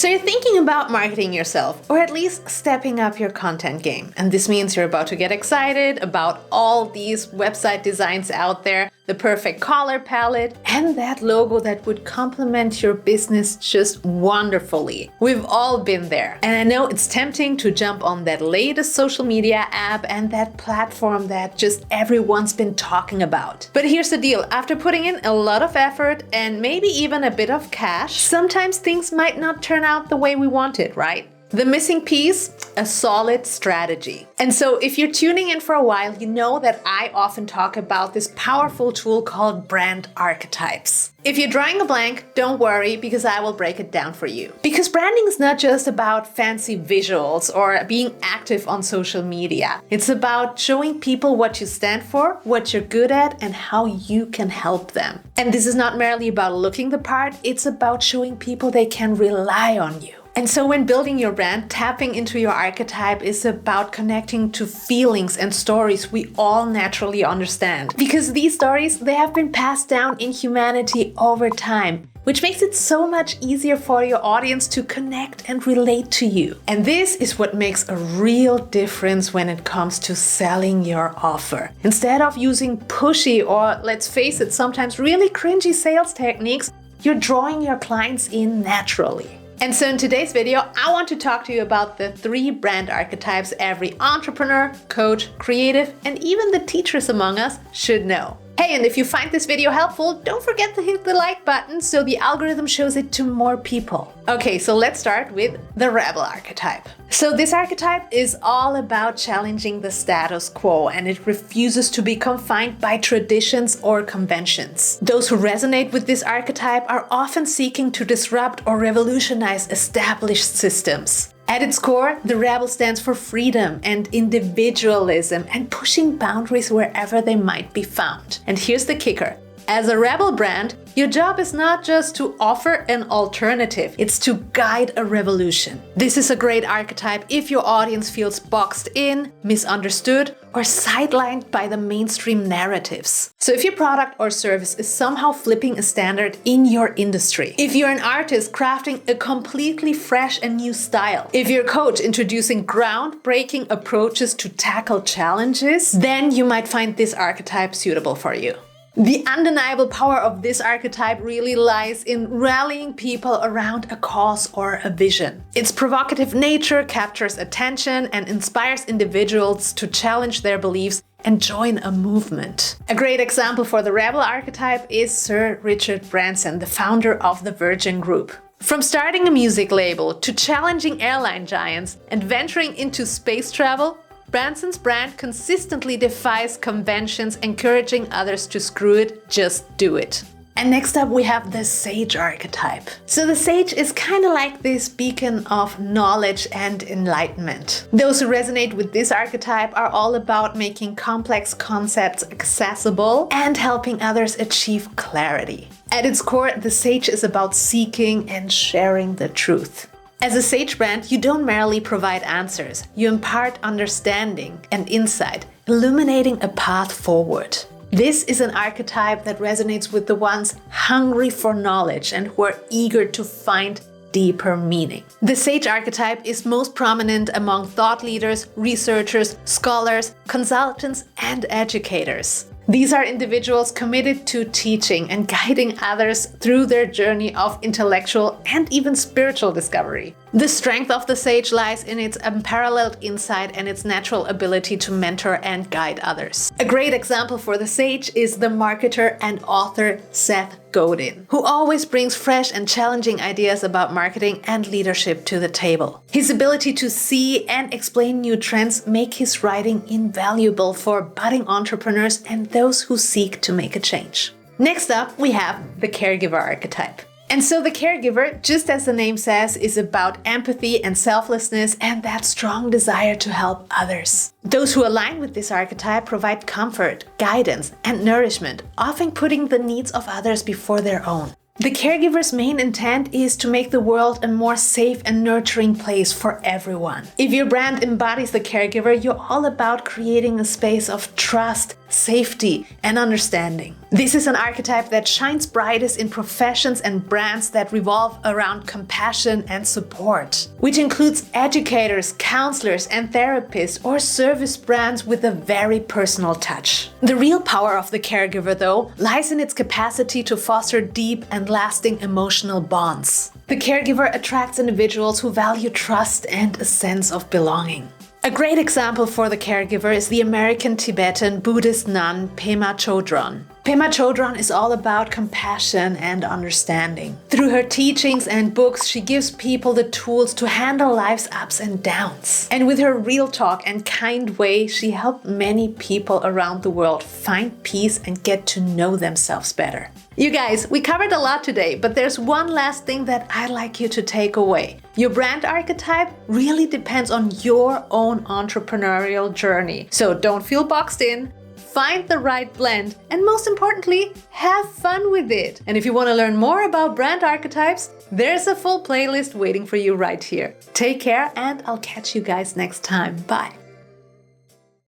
So you're thinking about marketing yourself, or at least stepping up your content game. And this means you're about to get excited about all these website designs out there, the perfect color palette, and that logo that would complement your business just wonderfully. We've all been there. And I know it's tempting to jump on that latest social media app and that platform that just everyone's been talking about. But here's the deal. After putting in a lot of effort and maybe even a bit of cash, sometimes things might not turn out the way we wanted, right? The missing piece, a solid strategy. And so if you're tuning in for a while, you know that I often talk about this powerful tool called brand archetypes. If you're drawing a blank, don't worry, because I will break it down for you. Because branding is not just about fancy visuals or being active on social media. It's about showing people what you stand for, what you're good at, and how you can help them. And this is not merely about looking the part, it's about showing people they can rely on you. And so when building your brand, tapping into your archetype is about connecting to feelings and stories we all naturally understand. Because these stories, they have been passed down in humanity over time, which makes it so much easier for your audience to connect and relate to you. And this is what makes a real difference when it comes to selling your offer. Instead of using pushy or, let's face it, sometimes really cringy sales techniques, you're drawing your clients in naturally. And so in today's video, I want to talk to you about the 3 brand archetypes every entrepreneur, coach, creative, and even the teachers among us should know. Hey, and if you find this video helpful, don't forget to hit the like button so the algorithm shows it to more people. Okay, so let's start with the rebel archetype. So this archetype is all about challenging the status quo, and it refuses to be confined by traditions or conventions. Those who resonate with this archetype are often seeking to disrupt or revolutionize established systems. At its core, the rebel stands for freedom and individualism and pushing boundaries wherever they might be found. And here's the kicker. As a rebel brand, your job is not just to offer an alternative, it's to guide a revolution. This is a great archetype if your audience feels boxed in, misunderstood, or sidelined by the mainstream narratives. So if your product or service is somehow flipping a standard in your industry, if you're an artist crafting a completely fresh and new style, if you're a coach introducing groundbreaking approaches to tackle challenges, then you might find this archetype suitable for you. The undeniable power of this archetype really lies in rallying people around a cause or a vision. Its provocative nature captures attention and inspires individuals to challenge their beliefs and join a movement. A great example for the rebel archetype is Sir Richard Branson, the founder of the Virgin Group. From starting a music label to challenging airline giants and venturing into space travel, Branson's brand consistently defies conventions, encouraging others to screw it, just do it. And next up we have the sage archetype. So the sage is kind of like this beacon of knowledge and enlightenment. Those who resonate with this archetype are all about making complex concepts accessible and helping others achieve clarity. At its core, the sage is about seeking and sharing the truth. As a sage brand, you don't merely provide answers, you impart understanding and insight, illuminating a path forward. This is an archetype that resonates with the ones hungry for knowledge and who are eager to find deeper meaning. The sage archetype is most prominent among thought leaders, researchers, scholars, consultants, and educators. These are individuals committed to teaching and guiding others through their journey of intellectual and even spiritual discovery. The strength of the sage lies in its unparalleled insight and its natural ability to mentor and guide others. A great example for the sage is the marketer and author Seth Godin, who always brings fresh and challenging ideas about marketing and leadership to the table. His ability to see and explain new trends make his writing invaluable for budding entrepreneurs and those who seek to make a change. Next up, we have the caregiver archetype. And so the caregiver, just as the name says, is about empathy and selflessness and that strong desire to help others. Those who align with this archetype provide comfort, guidance, and nourishment, often putting the needs of others before their own. The caregiver's main intent is to make the world a more safe and nurturing place for everyone. If your brand embodies the caregiver, you're all about creating a space of trust, safety, and understanding. This is an archetype that shines brightest in professions and brands that revolve around compassion and support, which includes educators, counselors, and therapists, or service brands with a very personal touch. The real power of the caregiver, though, lies in its capacity to foster deep and lasting emotional bonds. The caregiver attracts individuals who value trust and a sense of belonging. A great example for the caregiver is the American Tibetan Buddhist nun Pema Chodron. Pema Chodron is all about compassion and understanding. Through her teachings and books, she gives people the tools to handle life's ups and downs. And with her real talk and kind way, she helped many people around the world find peace and get to know themselves better. You guys, we covered a lot today, but there's one last thing that I'd like you to take away. Your brand archetype really depends on your own entrepreneurial journey. So don't feel boxed in. Find the right blend, and most importantly, have fun with it. And if you want to learn more about brand archetypes, there's a full playlist waiting for you right here. Take care, and I'll catch you guys next time. Bye.